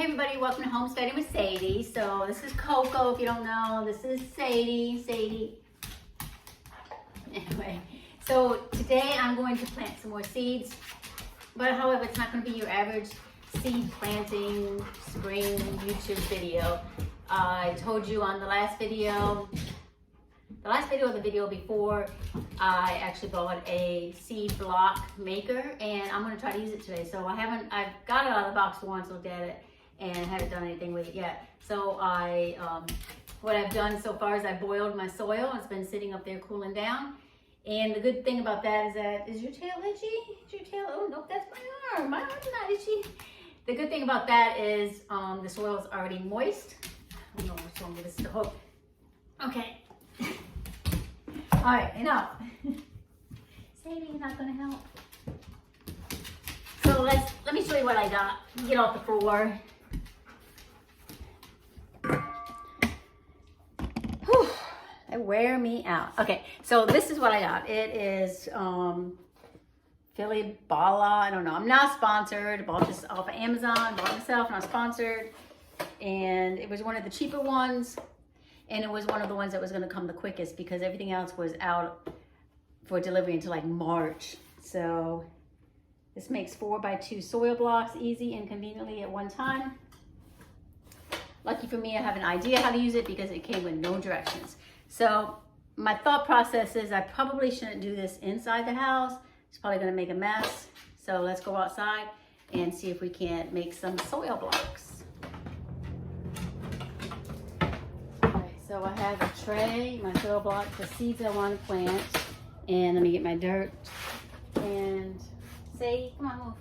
Hey everybody, welcome to Homesteading with Sadie. So this is Coco, if you don't know. This is Sadie. Anyway, so today I'm going to plant some more seeds. But however, it's not going to be your average seed planting spring YouTube video. I told you on the last video or the video before, I actually bought a seed block maker and I'm going to try to use it today. So I've got it out of the box once, looked at it, and haven't done anything with it yet. So what I've done so far is I boiled my soil. It's been sitting up there cooling down. And the good thing about that is your tail itchy? Is your tail, oh nope, that's my arm. My arm's not itchy. The good thing about that is the soil is already moist. I don't know which one with this hook. Okay. All right, enough. Sadie's not gonna help. So let me show you what I got. Get off the floor. Whew, they wear me out. Okay, so this is what I got. It is Philly Bala. I don't know. I'm not sponsored. I bought this off of Amazon. Bought it myself, not sponsored. And it was one of the cheaper ones. And it was one of the ones that was going to come the quickest because everything else was out for delivery until like March. So this makes 4x2 soil blocks easy and conveniently at one time. Lucky for me, I have an idea how to use it because it came with no directions. So my thought process is I probably shouldn't do this inside the house. It's probably going to make a mess. So let's go outside and see if we can't make some soil blocks. So I have a tray, my soil block, the seeds I want to plant, and let me get my dirt. And Sadie, come on, move.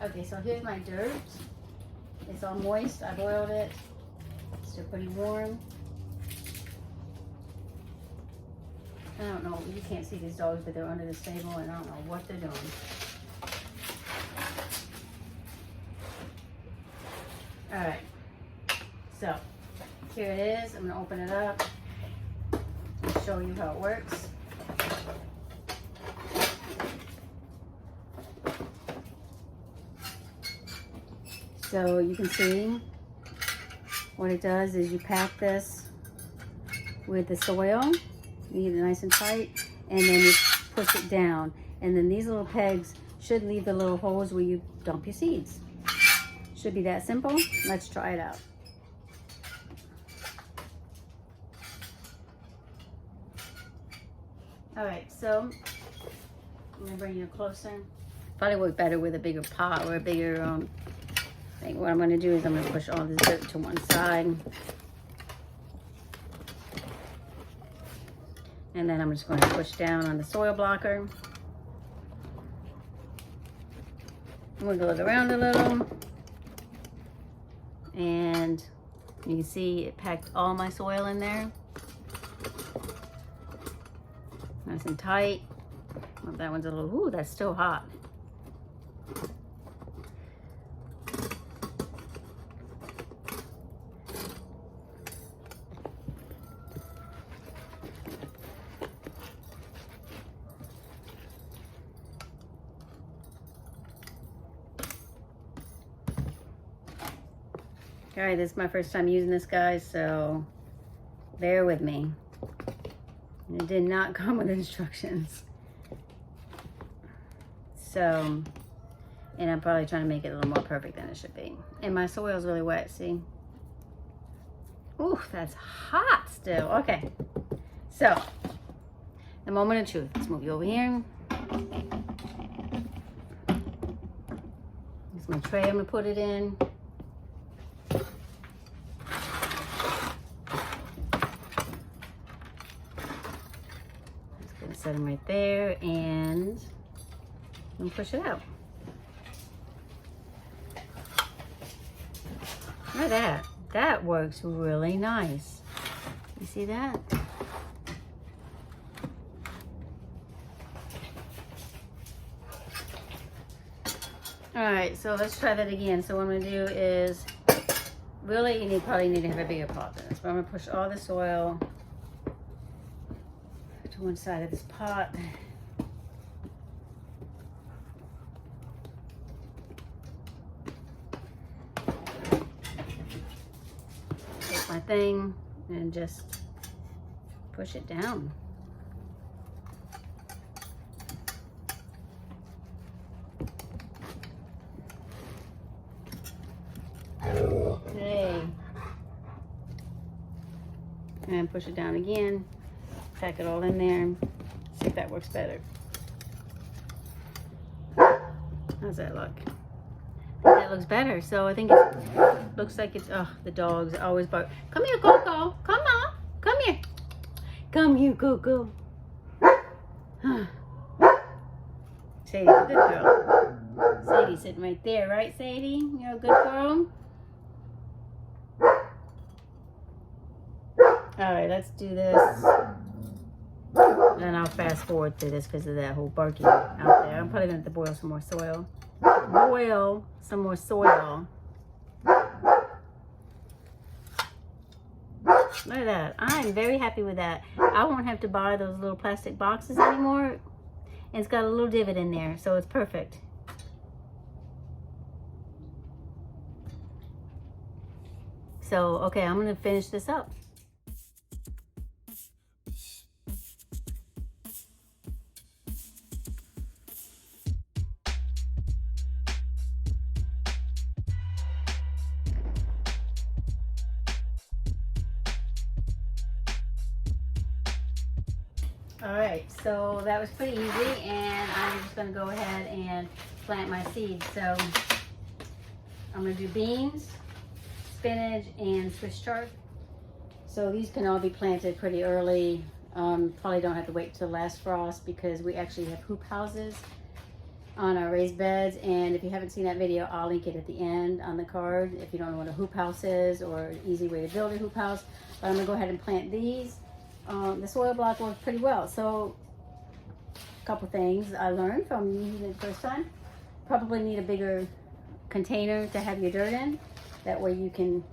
Okay, so here's my dirt. It's all moist. I boiled it. Still pretty warm. I don't know. You can't see these dogs, but they're under the table, and I don't know what they're doing. All right. So. Here it is. I'm going to open it up and show you how it works. So you can see what it does is you pack this with the soil. You get it nice and tight, and then you push it down. And then these little pegs should leave the little holes where you dump your seeds. Should be that simple. Let's try it out. All right, so I'm gonna bring you closer. Probably work better with a bigger pot or a bigger thing. What I'm gonna do is I'm gonna push all this dirt to one side. And then I'm just gonna push down on the soil blocker. Wiggle it around a little. And you can see it packed all my soil in there. Nice and tight. Well, that one's a little, ooh, that's still hot. All right, this is my first time using this, guys, so bear with me. It did not come with instructions. So, and I'm probably trying to make it a little more perfect than it should be. And my soil is really wet, see? Ooh, that's hot still. Okay. So, the moment of truth. Let's move you over here. Here's my tray I'm gonna put it in. Set them right there, and I'm gonna push it out. Look at that. That works really nice. You see that? All right, so let's try that again. So what I'm gonna do is, really, you probably need to have a bigger pot than this, but I'm gonna push all the soil to one side of this pot. my thing and just push it down. Hey. And push it down again. Pack it all in there. See if that works better. How's that look? That looks better. So I think it looks like it's, oh, the dogs always bark. Come here, Coco. Come on. Come here. Come here, Coco. Sadie's a good girl. Sadie's sitting right there, right, Sadie? You're a good girl? Alright, let's do this. And I'll fast forward through this because of that whole barking out there. I'm probably going to have to boil some more soil. Boil some more soil. Look at that. I'm very happy with that. I won't have to buy those little plastic boxes anymore. And it's got a little divot in there, so it's perfect. So, okay, I'm going to finish this up. Alright, so that was pretty easy, and I'm just going to go ahead and plant my seeds. So I'm going to do beans, spinach, and Swiss chard. So these can all be planted pretty early. Probably don't have to wait till last frost because we actually have hoop houses on our raised beds. And if you haven't seen that video, I'll link it at the end on the card if you don't know what a hoop house is or an easy way to build a hoop house. But I'm going to go ahead and plant these. The soil block works pretty well. So a couple things I learned from using it the first time. Probably need a bigger container to have your dirt in. That way you can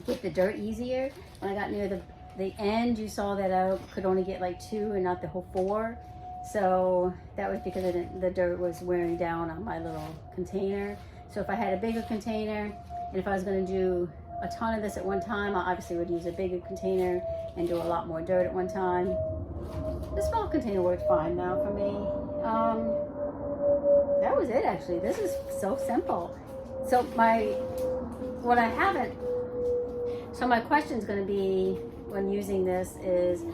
get the dirt easier. When I got near the end, you saw that I could only get like 2 and not the whole 4. So that was because the dirt was wearing down on my little container. So if I had a bigger container, and if I was going to do a ton of this at one time, I obviously would use a bigger container and do a lot more dirt at one time. The small container worked fine now for me. That was it actually. This is so simple. So my question is going to be when using this is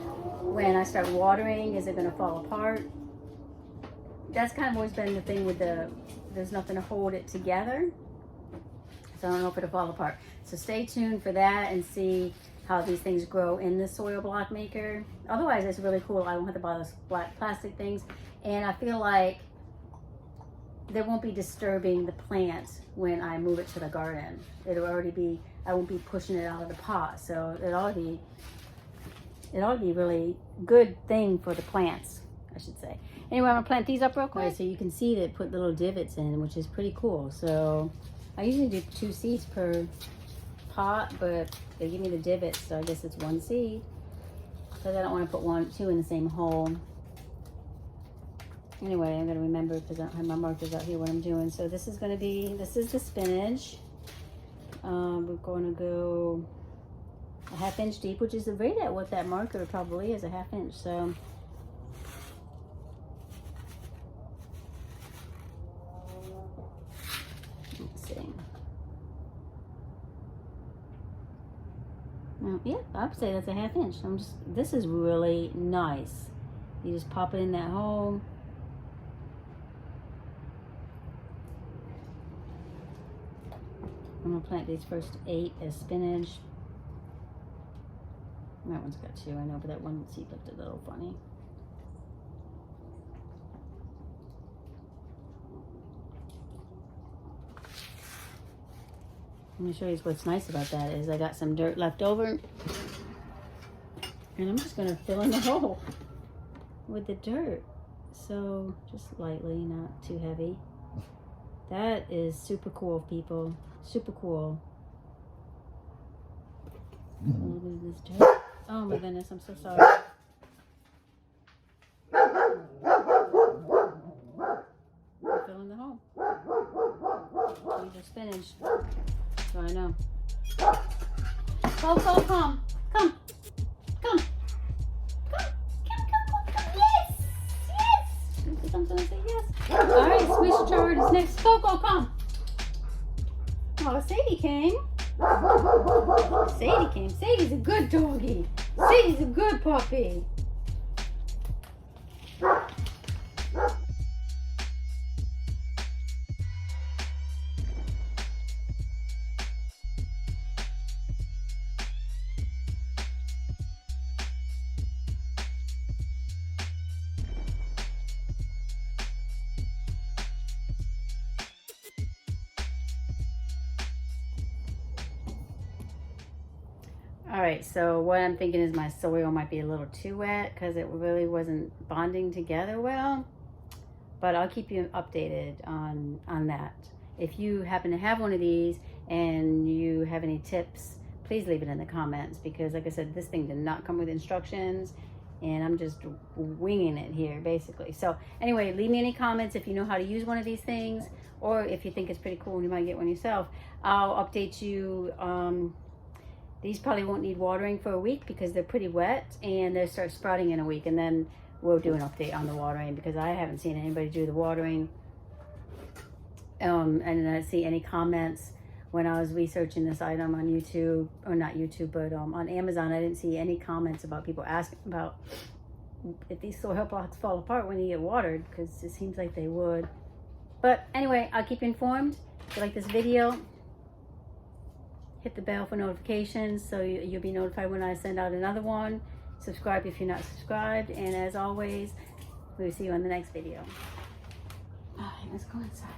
when I start watering, is it going to fall apart? That's kind of always been the thing with there's nothing to hold it together. So I don't know if it'll fall apart. So stay tuned for that and see how these things grow in the soil block maker. Otherwise, it's really cool. I won't have to buy those black plastic things. And I feel like they won't be disturbing the plants when I move it to the garden. It'll already be, I won't be pushing it out of the pot. So it ought to be really good thing for the plants, I should say. Anyway, I'm gonna plant these up real quick. So you can see that it put little divots in, which is pretty cool. So I usually do 2 seeds per pot, but they give me the divots, so I guess it's 1 seed. Because I don't want to put 2 in the same hole. Anyway, I'm going to remember because I don't have my markers out here what I'm doing. So this is going to be, this is the spinach. We're going to go a 1/2 inch deep, which is right at what that marker probably is, a 1/2 inch. So let's see. Yeah, I'd say that's a 1/2 inch. This is really nice. You just pop it in that hole. I'm gonna plant these first 8 as spinach. That one's got 2, I know, but that one seed looked a little funny. Let me show you what's nice about that is I got some dirt left over, and I'm just gonna fill in the hole with the dirt. So just lightly, not too heavy. That is super cool, people. Super cool. A little bit of this dirt. Oh my goodness, I'm so sorry. Fill in the hole. We just finished. So I know. Coco, come. Come. Come. Come. Yes. Yes. I'm gonna say yes. All right, Swiss Chard is next. Coco, come. Oh, Sadie came. Sadie came. Sadie's a good doggy. Sadie's a good puppy. All right, so what I'm thinking is my soil might be a little too wet because it really wasn't bonding together well. But I'll keep you updated on that. If you happen to have one of these and you have any tips, please leave it in the comments, because like I said, this thing did not come with instructions and I'm just winging it here basically. So anyway, leave me any comments if you know how to use one of these things, or if you think it's pretty cool and you might get one yourself. I'll update you. These probably won't need watering for a week because they're pretty wet, and they'll start sprouting in a week, and then we'll do an update on the watering, because I haven't seen anybody do the watering. And I didn't see any comments when I was researching this item on YouTube, or not YouTube, but on Amazon. I didn't see any comments about people asking about if these soil blocks fall apart when you get watered, because it seems like they would. But anyway, I'll keep you informed. If you like this video, hit the bell for notifications so you'll be notified when I send out another one. Subscribe if you're not subscribed. And as always, we'll see you on the next video. All right, let's go inside.